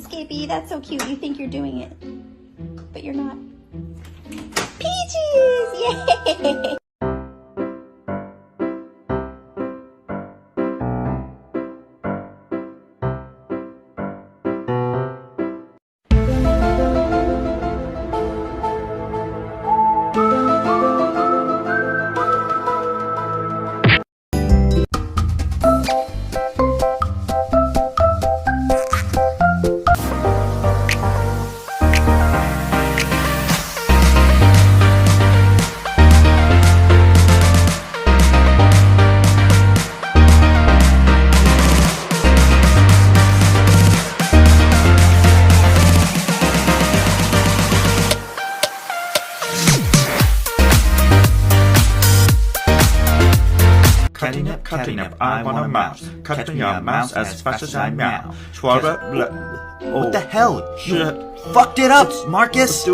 Skippy, that's so cute. You think you're doing it, but you're not. Peaches! Yay! ᵘᵉ, I want a mouse. Cutting your mouse as fast as I meow. What the hell? You fucked it up, Marcus!